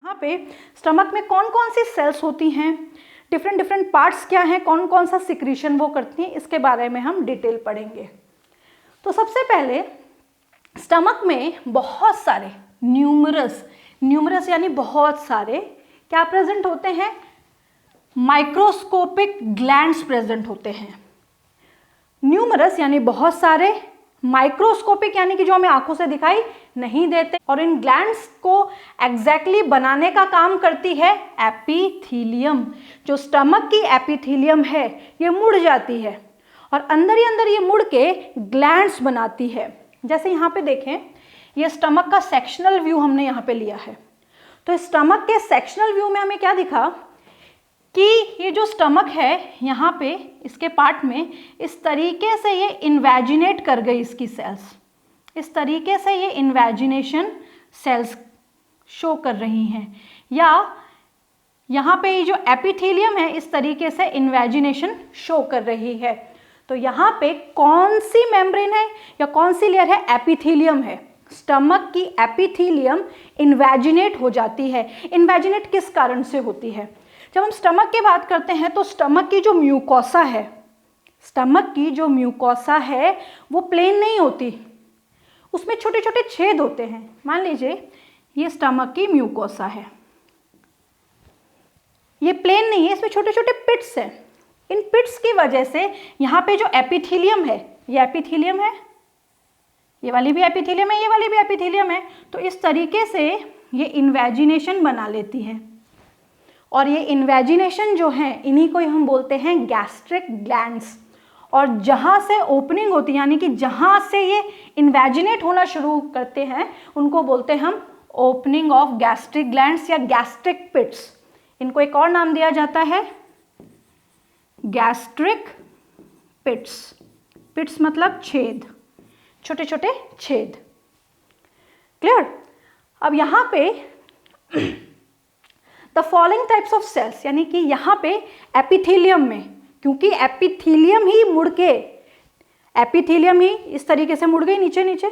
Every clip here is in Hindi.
यहाँ पे स्टमक में कौन कौन सी सेल्स होती हैं, डिफरेंट पार्ट्स क्या हैं, कौन कौन सा सिक्रीशन वो करती हैं, इसके बारे में हम डिटेल पढ़ेंगे। तो सबसे पहले स्टमक में बहुत सारे न्यूमरस यानी बहुत सारे क्या प्रेजेंट होते हैं, माइक्रोस्कोपिक ग्लैंड्स प्रेजेंट होते हैं। न्यूमरस यानी बहुत सारे, माइक्रोस्कोपिक यानी कि जो हमें आंखों से दिखाई नहीं देते, और इन ग्लैंड्स को एग्जैक्टली बनाने का काम करती है एपिथीलियम। जो स्टमक की एपिथीलियम है ये मुड़ जाती है और अंदर ही अंदर ये मुड़ के ग्लैंड्स बनाती है। जैसे यहाँ पे देखें, ये स्टमक का सेक्शनल व्यू हमने यहाँ पे लिया है। तो स्टमक के सेक्शनल व्यू में हमें क्या दिखा कि ये जो स्टमक है यहाँ पे इसके पार्ट में इस तरीके से ये इन्वेजिनेट कर गई इसकी सेल्स, इस तरीके से ये इन्वेजिनेशन सेल्स शो कर रही हैं, या यहाँ पे ये जो एपिथेलियम है इस तरीके से इन्वेजिनेशन शो कर रही है। तो यहाँ पे कौन सी मेम्ब्रेन है या कौन सी लेयर है, एपिथेलियम है। स्टमक की एपिथेलियम इन्वेजिनेट हो जाती है। इन्वेजिनेट किस कारण से होती है? जब हम स्टमक की बात करते हैं तो स्टमक की जो म्यूकोसा है, स्टमक की जो म्यूकोसा है वो प्लेन नहीं होती, उसमें छोटे छोटे छेद होते हैं। मान लीजिए ये स्टमक की म्यूकोसा है, ये प्लेन नहीं है, इसमें छोटे छोटे पिट्स हैं। इन पिट्स की वजह से यहाँ पे जो एपिथेलियम है, ये एपिथेलियम है, ये वाली भी एपिथेलियम है, ये वाली भी एपिथेलियम है। तो इस तरीके से ये इन्वेजिनेशन बना लेती है, और ये इन्वेजिनेशन जो है इन्हीं को हम बोलते हैं गैस्ट्रिक ग्लैंड्स। और जहाँ से ओपनिंग होती है यानी कि जहाँ से ये इन्वेजिनेट होना शुरू करते हैं उनको बोलते हैं हम ओपनिंग ऑफ गैस्ट्रिक ग्लैंड्स या गैस्ट्रिक पिट्स। इनको एक और नाम दिया जाता है गैस्ट्रिक पिट्स। पिट्स मतलब छेद, छोटे छोटे छेद। क्लियर? अब यहाँ पे the following types of cells, यानी कि यहाँ पे एपिथेलियम में, क्योंकि एपिथेलियम ही मुड़ के, एपिथेलियम ही इस तरीके से मुड़ गई नीचे नीचे,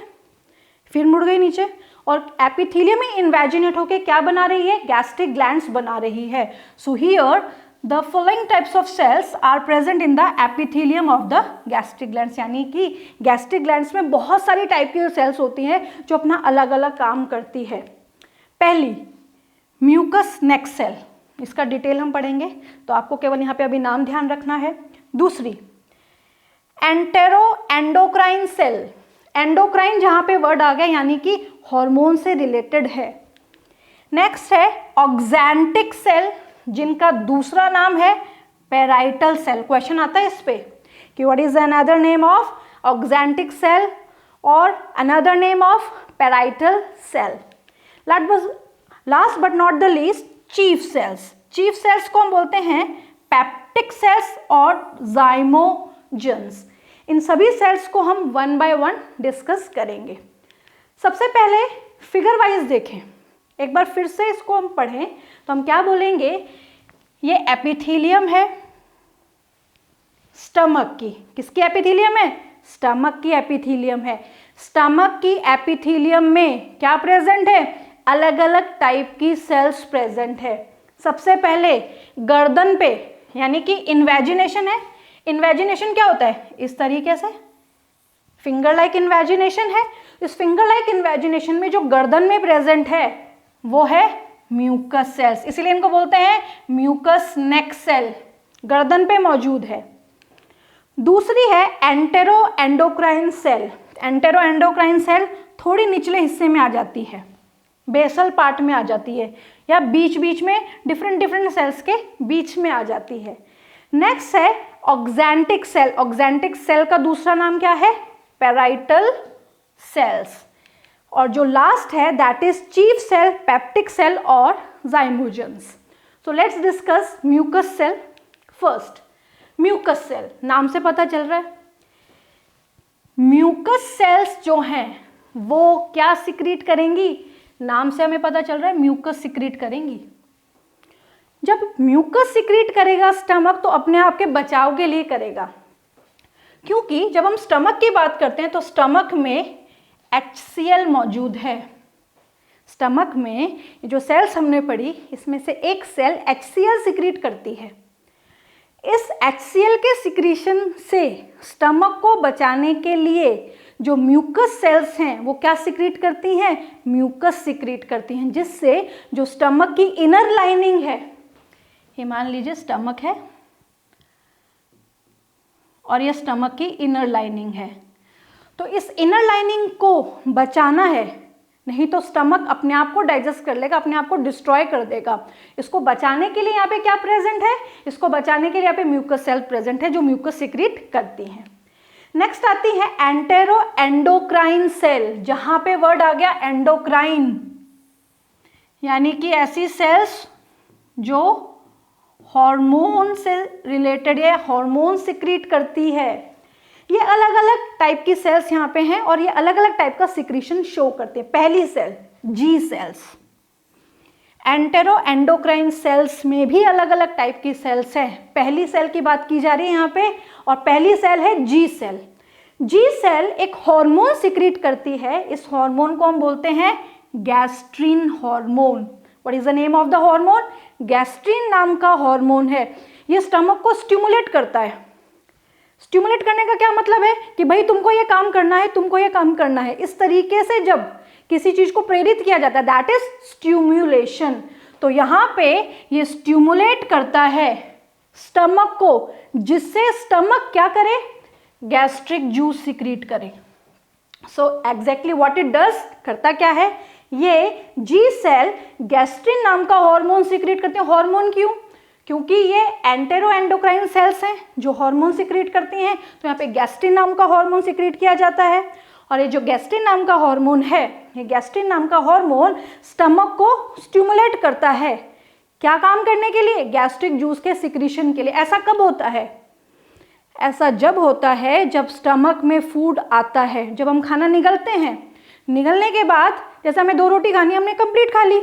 फिर मुड़ गई नीचे, और एपिथेलियम ही इन्वेजिनेट होके क्या बना रही है, गैस्ट्रिक ग्लैंड्स बना रही है। So here the following types of cells are present in the epithelium of the gastric glands, यानी कि गैस्ट्रिक ग्लैंड्स में बहुत सारी टाइप की सेल्स होती हैं जो अपना अलग अलग काम करती है। पहली म्यूकस नेक्स सेल, इसका डिटेल हम पढ़ेंगे तो आपको केवल यहाँ पे अभी नाम ध्यान रखना है। दूसरी एंटेरो एंडोक्राइन सेल, एंडोक्राइन जहाँ पे वर्ड आ गया यानी कि हार्मोन से रिलेटेड है। नेक्स्ट है ऑक्जेंटिक सेल, जिनका दूसरा नाम है पेराइटल सेल। क्वेश्चन आता है इस पे कि what is another name of oxyntic cell और another name of parietal cell. Last but not the least chief cells. Chief cells को हम बोलते हैं पेप्टिक सेल्स और जाइमोजन्स। इन सभी सेल्स को हम वन बाय वन डिस्कस करेंगे। सबसे पहले फिगर वाइज देखें, एक बार फिर से इसको हम पढ़ें तो हम क्या बोलेंगे, ये एपिथेलियम है स्टमक की। किसकी एपिथेलियम है? स्टमक की एपिथेलियम है। स्टमक की एपिथेलियम में क्या प्रेजेंट है? अलग अलग टाइप की सेल्स प्रेजेंट है। सबसे पहले गर्दन पे, यानी कि इन्वेजिनेशन है। इन्वेजिनेशन क्या होता है? इस तरीके से फिंगर लाइक इन्वेजिनेशन है। इस फिंगर लाइक इन्वेजिनेशन में जो गर्दन में प्रेजेंट है वो है म्यूकस सेल्स, इसीलिए इनको बोलते हैं म्यूकस नेक सेल, गर्दन पे मौजूद है। दूसरी है entero endocrine cell. Entero endocrine cell थोड़ी निचले हिस्से में आ जाती है, बेसल पार्ट में आ जाती है, या बीच बीच में डिफरेंट सेल्स के बीच में आ जाती है। नेक्स्ट है ऑक्जेंटिक सेल। ऑक्जेंटिक सेल का दूसरा नाम क्या है? Parietal cells. और जो लास्ट है that is chief cell, peptic cell और zymogens. So let's discuss mucus cell first. Mucus cell नाम से पता चल रहा है, म्यूकस सेल्स जो हैं वो क्या सिक्रीट करेंगी? नाम से हमें पता चल रहा है म्यूकस सिक्रीट करेंगी। जब म्यूकस सिक्रीट करेगा स्टमक तो अपने आप के बचाव के लिए करेगा, क्योंकि जब हम स्टमक की बात करते हैं तो स्टमक में HCl मौजूद है। स्टमक में जो सेल्स हमने पढ़ी, इसमें से एक सेल HCl सिक्रीट करती है। इस HCl के सिक्रीशन से स्टमक को बचाने के लिए जो म्यूकस सेल्स हैं वो क्या सिक्रीट करती हैं? म्यूकस सिक्रीट करती हैं, जिससे जो स्टमक की इनर लाइनिंग है, ये मान लीजिए स्टमक है और ये स्टमक की इनर लाइनिंग है, तो इस इनर लाइनिंग को बचाना है, नहीं तो स्टमक अपने आप को डाइजेस्ट कर लेगा, अपने आप को डिस्ट्रॉय कर देगा। इसको बचाने के लिए यहाँ पे क्या प्रेजेंट है? इसको बचाने के लिए यहाँ पे म्यूकस सेल प्रेजेंट है जो म्यूकस सिक्रीट करती हैं। नेक्स्ट आती है एंटेरो एंडोक्राइन सेल, जहां पे वर्ड आ गया एंडोक्राइन, यानी कि ऐसी सेल्स जो हार्मोन से रिलेटेड है, हार्मोन सिक्रीट करती है। ये अलग अलग टाइप की सेल्स यहाँ पे हैं और ये अलग अलग टाइप का सिक्रीशन शो करते हैं। पहली सेल जी सेल्स, एंटेरो एंडोक्राइन सेल्स में भी अलग अलग टाइप की सेल्स है। पहली सेल की बात की जा रही है यहाँ पे और पहली सेल है जी सेल। जी सेल एक हार्मोन सिक्रीट करती है, इस हार्मोन को हम बोलते हैं gastrin hormone. What is the name of the hormone? Gastrin नाम का हार्मोन है। ये स्टमक को स्टिमुलेट करता है। स्टिमुलेट करने का क्या मतलब है कि भाई तुमको ये काम करना है, तुमको ये काम करना है। इस तरीके से जब किसी चीज को प्रेरित किया जाता है, दैट इज स्टिमुलेशन। तो यहाँ पे ये स्टिमुलेट करता है स्टमक को, जिससे स्टमक क्या करे? गैस्ट्रिक जूस सिक्रीट करे। So exactly what it does, करता क्या है? ये जी सेल गैस्ट्रिन नाम का हार्मोन सिक्रीट करते हैं। हार्मोन क्यों? क्योंकि ये एंटेरो एंडोक्राइन सेल्स हैं जो हार्मोन सिक्रीट करती हैं, तो यहाँ पे गैस्ट्रिन नाम का हार्मोन सिक्रीट किया जाता है। और ये जो गैस्ट्रिन नाम का हार्मोन है, ये गैस्ट्रिन नाम का हार्मोन स्टमक को स्टिमुलेट करता है। क्या काम करने के लिए? गैस्ट्रिक जूस के सिक्रीशन के लिए। ऐसा कब होता है? ऐसा जब होता है जब स्टमक में फूड आता है, जब हम खाना निगलते हैं। निगलने के बाद जैसे हमें 2 रोटी खानी, हमने कंप्लीट खा ली,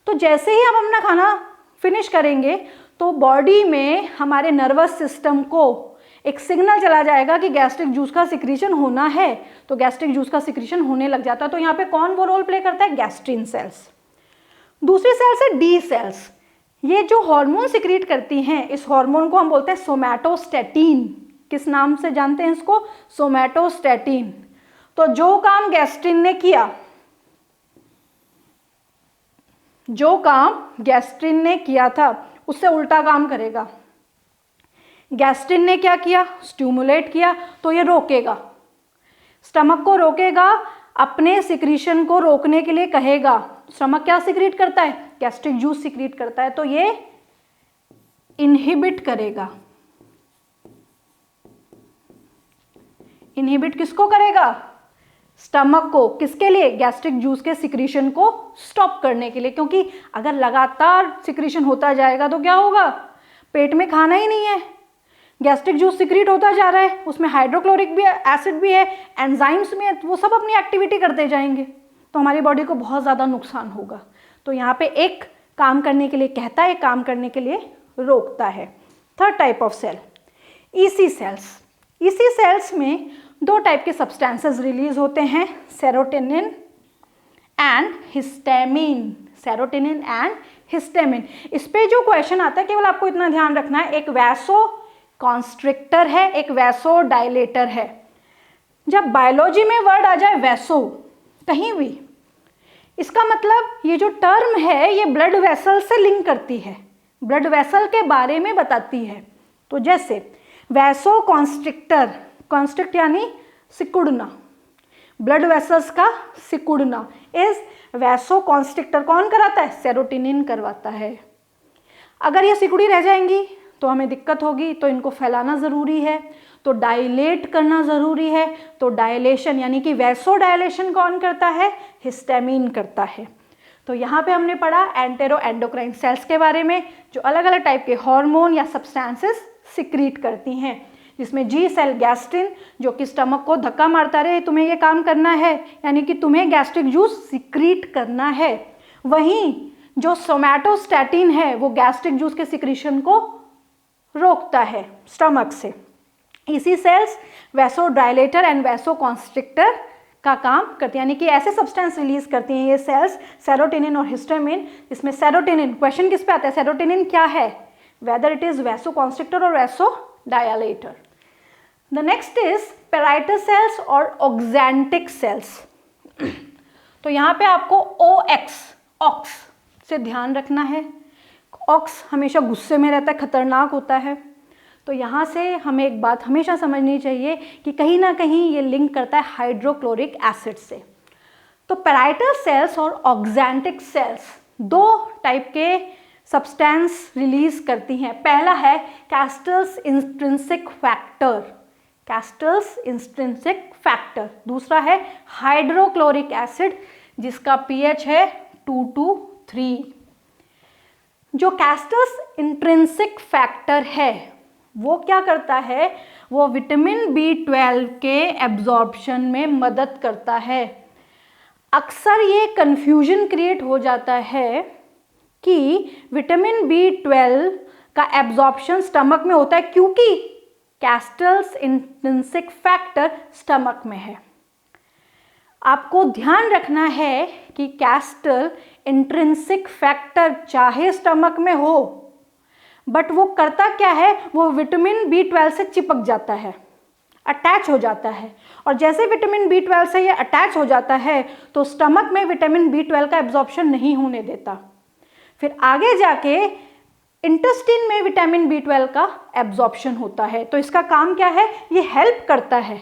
तो जैसे ही हम अपना खाना फिनिश करेंगे तो बॉडी में हमारे नर्वस सिस्टम को एक सिग्नल चला जाएगा कि गैस्ट्रिक जूस का सिक्रीशन होना है, तो गैस्ट्रिक जूस का सिक्रीशन होने लग जाता है। तो यहाँ पे कौन वो रोल प्ले करता है? Gastrin cells. दूसरी सेल्स है डी सेल्स। ये जो हार्मोन सिक्रीट करती हैं, इस हार्मोन को हम बोलते हैं सोमैटोस्टैटिन। किस नाम से जानते हैं इसको? सोमैटोस्टैटिन। तो जो काम गैस्ट्रिन ने किया, जो काम गैस्ट्रिन ने किया था उससे उल्टा काम करेगा। गैस्ट्रिन ने क्या किया? स्टिमुलेट किया, तो ये रोकेगा, स्टमक को रोकेगा, अपने सिक्रीशन को रोकने के लिए कहेगा। स्टमक क्या सिक्रीट करता है? गैस्ट्रिक जूस सिक्रीट करता है, तो ये इनहिबिट करेगा। इनहिबिट किसको करेगा? स्टमक को। किसके लिए? गैस्ट्रिक जूस के सिक्रीशन को स्टॉप करने के लिए। क्योंकि अगर लगातार सिक्रीशन होता जाएगा तो क्या होगा? पेट में खाना ही नहीं है, गैस्ट्रिक जूस सिक्रीट होता जा रहा है, उसमें हाइड्रोक्लोरिक भी एसिड भी है, एंजाइम्स में, वो सब अपनी एक्टिविटी करते जाएंगे, तो हमारी बॉडी को बहुत ज़्यादा नुकसान होगा। तो यहाँ पे एक काम करने के लिए कहता है, काम करने के लिए रोकता है। Third type of cell, EC cells. EC cells में 2 टाइप के सब्सटेंसेस रिलीज होते हैं, serotonin and histamine. Serotonin and histamine. इस पे जो क्वेश्चन आता है केवल आपको इतना ध्यान रखना है, एक वैसो कॉन्स्ट्रिक्टर है, एक वैसो डायलेटर है। जब बायोलॉजी में वर्ड आ जाए वैसो कहीं भी, इसका मतलब ये जो टर्म है ये ब्लड वेसल से लिंक करती है, ब्लड वेसल के बारे में बताती है। तो जैसे वैसो कॉन्स्ट्रिक्टर, कॉन्स्ट्रिक्ट यानी सिकुड़ना, ब्लड वेसल्स का सिकुड़ना, इज वैसो कॉन्स्ट्रिक्टर। कौन कराता है? सेरोटोनिन करवाता है। अगर ये सिकुड़ी रह जाएंगी तो हमें दिक्कत होगी, तो इनको फैलाना ज़रूरी है, तो डायलेट करना ज़रूरी है। तो डायलेशन यानी कि वैसो डायलेशन कौन करता है? हिस्टामिन करता है। तो यहाँ पे हमने पढ़ा एंटेरो एंडोक्राइन सेल्स के बारे में, जो अलग अलग टाइप के हार्मोन या सब्सटेंसेस सिक्रीट करती हैं, जिसमें जी सेल गैस्ट्रिन, जो कि स्टमक को धक्का मारता रहे, तुम्हें ये काम करना है, यानी कि तुम्हें गैस्ट्रिक जूस सिक्रीट करना है। वहीं जो सोमैटोस्टैटिन है वो गैस्ट्रिक जूस के सिक्रीशन को रोकता है स्टमक से। इसी सेल्स वैसोडायलेटर एंड वैसोकॉन्स्ट्रिक्टर का काम करती है, यानी कि ऐसे सब्सटेंस रिलीज करती हैं ये सेल्स, सेरोटोनिन और हिस्टामिन। इसमें सेरोटोनिन, क्वेश्चन किस पे आता है, सेरोटोनिन क्या है, वेदर इट इज वैसोकॉन्स्ट्रिक्टर और vasodilator. The next is parietal cells और ऑक्जेंटिक सेल्स। तो यहाँ पे आपको ऑक्स से ध्यान रखना है। ऑक्स हमेशा गुस्से में रहता है, खतरनाक होता है। तो यहाँ से हमें एक बात हमेशा समझनी चाहिए कि कहीं ना कहीं ये लिंक करता है हाइड्रोक्लोरिक एसिड से। तो पेराइटल सेल्स और ऑक्जेंटिक सेल्स दो टाइप के सब्सटेंस रिलीज करती हैं। पहला है कैस्टल्स इंट्रिंसिक फैक्टर, कैस्टल्स इंट्रिंसिक फैक्टर। दूसरा है हाइड्रोक्लोरिक एसिड जिसका पीएच है 2 to 3। जो कैस्टल्स इंट्रिंसिक फैक्टर है वो क्या करता है, वो विटामिन B12 के एब्जॉर्प्शन में मदद करता है। अक्सर ये कंफ्यूजन क्रिएट हो जाता है कि विटामिन B12 का एब्जॉर्प्शन स्टमक में होता है क्योंकि कैस्टल्स इंट्रिंसिक फैक्टर स्टमक में है। आपको ध्यान रखना है कि कैस्टल इंट्रिंसिक फैक्टर चाहे स्टमक में हो, बट वो करता क्या है, वो विटामिन B12 से चिपक जाता है, अटैच हो जाता है। और जैसे विटामिन B12 से ये अटैच हो जाता है तो स्टमक में विटामिन B12 का एब्जॉर्प्शन नहीं होने देता। फिर आगे जाके इंटेस्टाइन में विटामिन B12 का एब्जॉर्प्शन होता है। तो इसका काम क्या है, ये हेल्प करता है।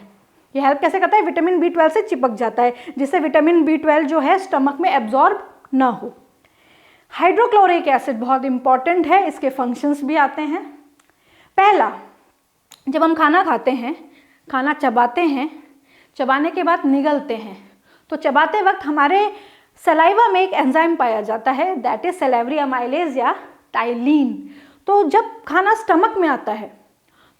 ये हेल्प कैसे करता है, विटामिन B12 से चिपक जाता है जिससे विटामिन B12 जो है स्टमक में एब्जॉर्ब ना हो। हाइड्रोक्लोरिक एसिड बहुत इंपॉर्टेंट है, इसके फंक्शंस भी आते हैं। पहला, जब हम खाना खाते हैं, खाना चबाते हैं, चबाने के बाद निगलते हैं, तो चबाते वक्त हमारे सलाइवा में एक एंजाइम पाया जाता है, दैट इज सैलिवरी अमाइलेज या टाइलिन। तो जब खाना स्टमक में आता है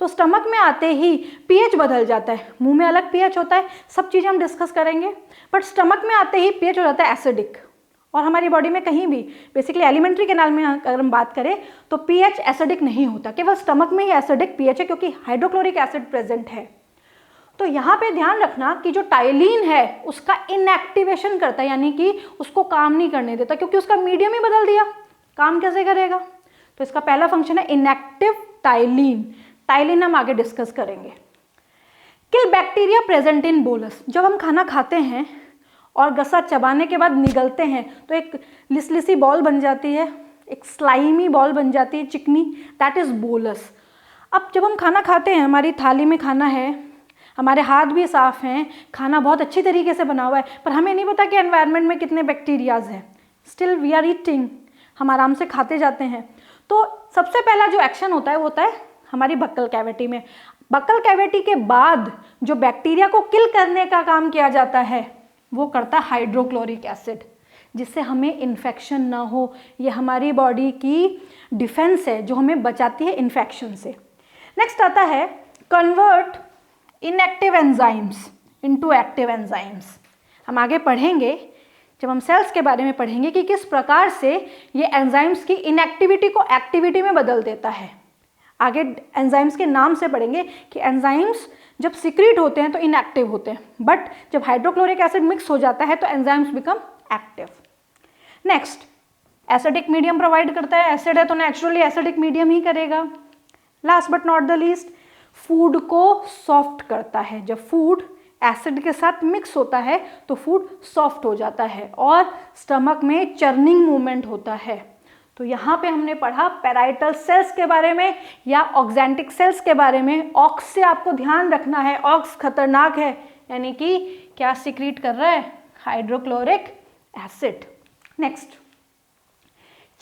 तो स्टमक में आते ही पीएच बदल जाता है। मुंह में अलग पीएच होता है, सब चीज़ें हम डिस्कस करेंगे, बट स्टमक में आते ही पीएच हो जाता है एसिडिक। और हमारी बॉडी में कहीं भी बेसिकली एलिमेंट्री कैनाल में अगर हम बात करें तो पीएच एसिडिक नहीं होता, केवल स्टमक में ही एसिडिक पीएच है क्योंकि हाइड्रोक्लोरिक एसिड प्रेजेंट है। तो यहाँ पे ध्यान रखना कि जो टाइलिन है उसका इनएक्टिवेशन करता है, यानी कि उसको काम नहीं करने देता क्योंकि उसका मीडियम ही बदल दिया, काम कैसे करेगा। तो इसका पहला फंक्शन है इनएक्टिव टाइलिन। टाइलिन हम आगे डिस्कस करेंगे। Kill bacteria present in bolus. जब हम खाना खाते हैं और गसा चबाने के बाद निगलते हैं तो एक लिसलिसी बॉल बन जाती है, एक स्लाइमी बॉल बन जाती है, चिकनी, दैट इज बोलस। अब जब हम खाना खाते हैं, हमारी थाली में खाना है, हमारे हाथ भी साफ हैं, खाना बहुत अच्छी तरीके से बना हुआ है, पर हमें नहीं पता कि एनवायरनमेंट में कितने बैक्टीरियाज हैं। स्टिल वी आर ईटिंग, हम आराम से खाते जाते हैं। तो सबसे पहला जो एक्शन होता है वो होता है हमारी बक्कल कैविटी में। बक्कल कैविटी के बाद जो बैक्टीरिया को किल करने का काम किया जाता है वो करता है हाइड्रोक्लोरिक एसिड, जिससे हमें इन्फेक्शन ना हो। ये हमारी बॉडी की डिफेंस है जो हमें बचाती है इन्फेक्शन से। नेक्स्ट आता है convert inactive enzymes into active enzymes. हम आगे पढ़ेंगे, जब हम सेल्स के बारे में पढ़ेंगे कि किस प्रकार से ये एंजाइम्स की इनएक्टिविटी को एक्टिविटी में बदल देता है। आगे एंजाइम्स के नाम से पढ़ेंगे कि एंजाइम्स जब सिक्रीट होते हैं तो इनएक्टिव होते हैं, बट जब हाइड्रोक्लोरिक एसिड मिक्स हो जाता है तो enzymes become active. Next, acidic medium provide करता है। एसिड है तो नेचुरली एसिडिक मीडियम ही करेगा। Last but not the least, food को सॉफ्ट करता है। जब फूड एसिड के साथ मिक्स होता है तो फूड सॉफ्ट हो जाता है और स्टमक में चर्निंग मूवमेंट होता है। तो यहाँ पे हमने पढ़ा पेराइटल सेल्स के बारे में या ऑक्जेंटिक सेल्स के बारे में। ऑक्स से आपको ध्यान रखना है, ऑक्स खतरनाक है, यानी कि क्या सिक्रीट कर रहा है, hydrochloric acid. Next,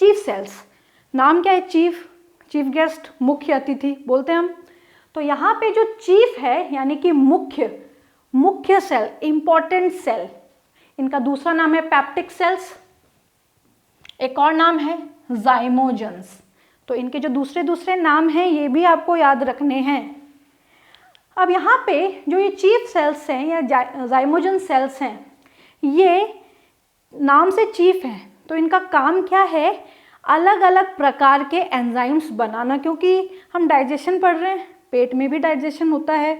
chief cells. नाम क्या है, चीफ, चीफ गेस्ट, मुख्य अतिथि बोलते हैं हम। तो यहाँ पे जो चीफ है यानी कि मुख्य सेल, इंपॉर्टेंट सेल, इनका दूसरा नाम है पेप्टिक सेल्स, एक और नाम है जाइमोजेंस। तो इनके जो दूसरे नाम हैं ये भी आपको याद रखने हैं। अब यहाँ पे जो ये चीफ सेल्स हैं या जाइमोजन सेल्स हैं, ये नाम से चीफ हैं, तो इनका काम क्या है, अलग अलग प्रकार के एंजाइम्स बनाना। क्योंकि हम डाइजेशन पढ़ रहे हैं, पेट में भी डाइजेशन होता है,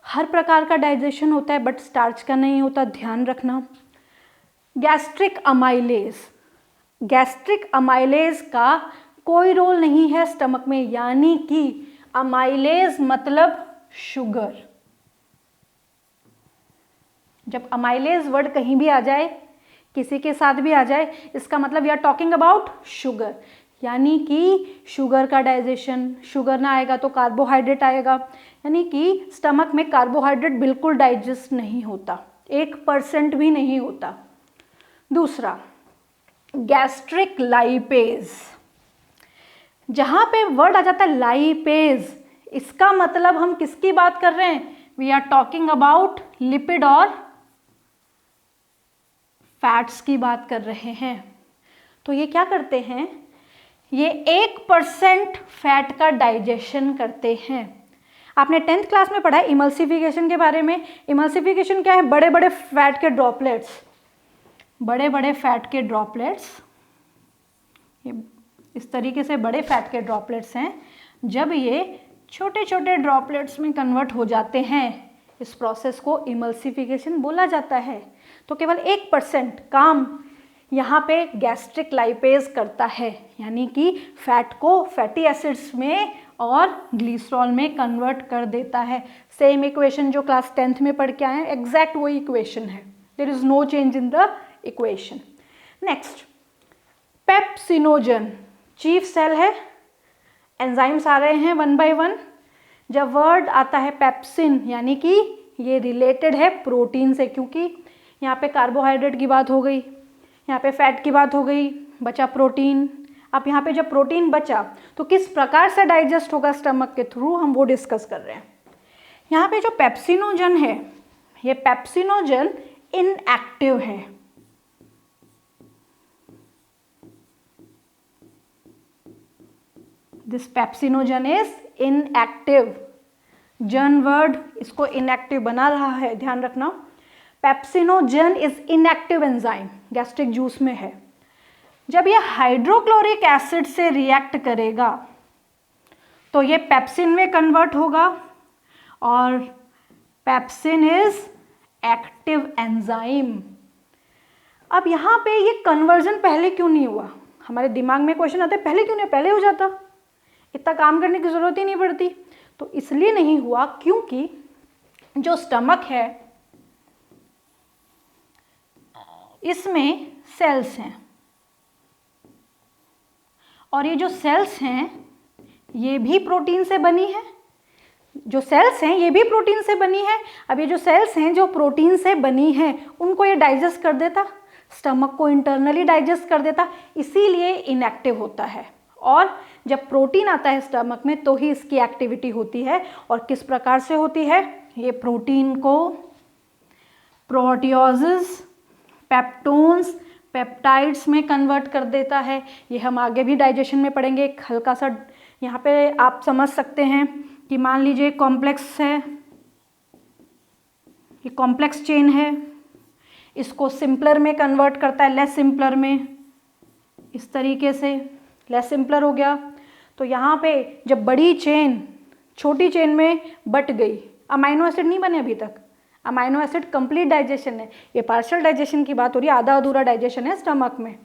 हर प्रकार का डाइजेशन होता है बट स्टार्च का नहीं होता, ध्यान रखना। गैस्ट्रिक अमाइलेज, गैस्ट्रिक अमाइलेज का कोई रोल नहीं है स्टमक में, यानी कि अमाइलेज मतलब शुगर। जब अमाइलेज वर्ड कहीं भी आ जाए, किसी के साथ भी आ जाए, इसका मतलब we are talking about sugar, यानी कि शुगर का डाइजेशन। शुगर ना आएगा तो कार्बोहाइड्रेट आएगा, यानी कि स्टमक में कार्बोहाइड्रेट बिल्कुल डाइजेस्ट नहीं होता, 1% भी नहीं होता। दूसरा, गैस्ट्रिक लाइपेज, जहाँ पे वर्ड आ जाता है लाइपेज, इसका मतलब हम किसकी बात कर रहे हैं? We are talking about lipid और फैट्स की बात कर रहे हैं। तो ये क्या करते हैं? ये 1% फैट का डाइजेशन करते हैं। आपने 10th क्लास में पढ़ा है इमल्सिफिकेशन के बारे में। इमल्सिफिकेशन क्या है? बड़े बड़े फैट के ड्रॉपलेट्स, बड़े बड़े फैट के ड्रॉपलेट्स, ये इस तरीके से बड़े फैट के ड्रॉपलेट्स हैं। जब ये छोटे छोटे ड्रॉपलेट्स में कन्वर्ट हो जाते हैं, इस प्रोसेस को इमल्सिफिकेशन बोला जाता है। तो केवल 1% काम यहाँ पे गैस्ट्रिक लाइपेज करता है, यानी कि फैट को फैटी एसिड्स में और ग्लिसरॉल में कन्वर्ट कर देता है। सेम इक्वेशन जो क्लास 10th में पढ़ के आए हैं, एग्जैक्ट वही इक्वेशन है, there is no change in the equation. Next, pepsinogen chief cell है, एंजाइम्स आ रहे हैं 1 by 1। जब वर्ड आता है पेप्सिन, यानी कि ये रिलेटेड है प्रोटीन से, क्योंकि यहाँ पे कार्बोहाइड्रेट की बात हो गई, यहाँ पे फैट की बात हो गई, बचा प्रोटीन। अब यहाँ पे जब प्रोटीन बचा तो किस प्रकार से डाइजेस्ट होगा स्टमक के थ्रू, हम वो डिस्कस कर रहे हैं। यहाँ पे जो पेप्सिनोजन है, ये पेप्सिनोजन इनएक्टिव है। This pepsinogen is inactive. जन वर्ड इसको इनएक्टिव बना रहा है, ध्यान रखना। Pepsinogen is inactive enzyme, gastric juice में है। जब ये हाइड्रोक्लोरिक एसिड से रिएक्ट करेगा तो ये पेप्सिन में कन्वर्ट होगा, और पेप्सिन इज एक्टिव एंजाइम। अब यहाँ पे ये कन्वर्जन पहले क्यों नहीं हुआ? हमारे दिमाग में क्वेश्चन आता है पहले क्यों नहीं, पहले हो जाता, इतना काम करने की जरूरत ही नहीं पड़ती। तो इसलिए नहीं हुआ क्योंकि जो स्टमक है इसमें सेल्स हैं, और ये जो सेल्स हैं ये भी प्रोटीन से बनी है। जो सेल्स हैं ये भी प्रोटीन से बनी है। अब ये जो सेल्स हैं जो प्रोटीन से बनी है, उनको ये डाइजेस्ट कर देता, स्टमक को इंटरनली डाइजेस्ट कर देता, इसीलिए इनएक्टिव होता है। और जब प्रोटीन आता है स्टमक में तो ही इसकी एक्टिविटी होती है। और किस प्रकार से होती है? ये प्रोटीन को प्रोटियोजेस, पेप्टोन्स, पेप्टाइड्स में कन्वर्ट कर देता है। ये हम आगे भी डाइजेशन में पढ़ेंगे। एक हल्का सा यहाँ पे आप समझ सकते हैं कि मान लीजिए कॉम्प्लेक्स है, ये कॉम्प्लेक्स चेन है, इसको सिंपलर में कन्वर्ट करता है, लेस सिंपलर में, इस तरीके से लेस सिंपलर हो गया। तो यहाँ पे जब बड़ी चेन छोटी चेन में बट गई, अमाइनो एसिड नहीं बने अभी तक, अमाइनो एसिड कंप्लीट डाइजेशन है, ये पार्शियल डाइजेशन की बात हो रही है, आधा अधूरा डाइजेशन है स्टमक में।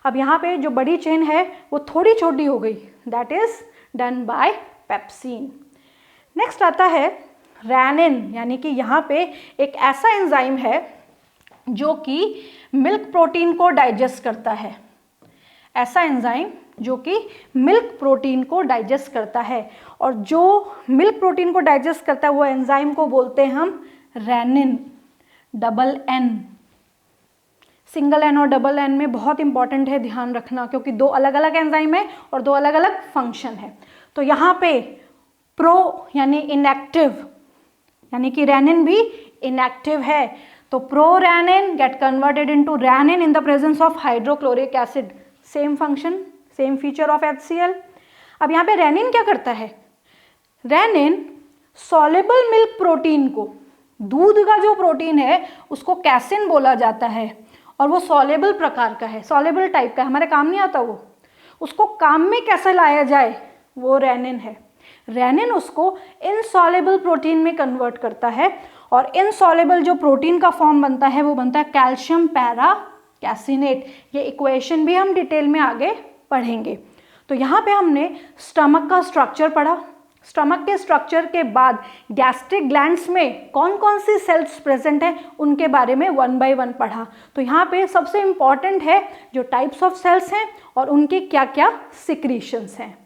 अब यहाँ पे जो बड़ी चेन है वो थोड़ी छोटी हो गई, that is done by pepsin. Next आता है रेनिन, यानी कि यहाँ पे एक ऐसा एंजाइम है जो कि मिल्क प्रोटीन को डाइजेस्ट करता है, ऐसा एंजाइम जो कि मिल्क प्रोटीन को डाइजेस्ट करता है। और जो मिल्क प्रोटीन को डाइजेस्ट करता है वो एंजाइम को बोलते हैं हम rennin, double N. Single N और डबल एन में बहुत इंपॉर्टेंट है, ध्यान रखना, क्योंकि दो अलग अलग एंजाइम है और दो अलग अलग फंक्शन है। तो यहाँ पे प्रो यानी इनएक्टिव, यानी कि रेनिन भी इनएक्टिव है। तो pro rennin get converted into rennin in the presence of hydrochloric acid, same function, same feature of HCl। अब यहाँ पे रेनिन क्या करता है? रेनिन सॉल्युबल मिल्क प्रोटीन को, दूध का जो प्रोटीन है उसको कैसिन बोला जाता है, और वो सॉल्युबल प्रकार का है, सॉल्युबल टाइप का है, हमारे काम नहीं आता वो। उसको काम में कैसे लाया जाए वो रेनिन है। रेनिन उसको इनसॉल्युबल प्रोटीन में कन्वर्ट करता है और इनसॉल्युबल जो प्रोटीन का फॉर्म बनता है वो बनता है कैल्शियम पैरा कैसिनेट। ये इक्वेशन भी हम डिटेल में आगे पढ़ेंगे। तो यहाँ पे हमने स्टमक का स्ट्रक्चर पढ़ा। स्टमक के स्ट्रक्चर के बाद गैस्ट्रिक ग्लैंड्स में कौन कौन सी सेल्स प्रेजेंट हैं उनके बारे में 1 बाय 1 पढ़ा। तो यहाँ पे सबसे इम्पॉर्टेंट है जो टाइप्स ऑफ सेल्स हैं और उनके क्या क्या सिक्रीशंस हैं।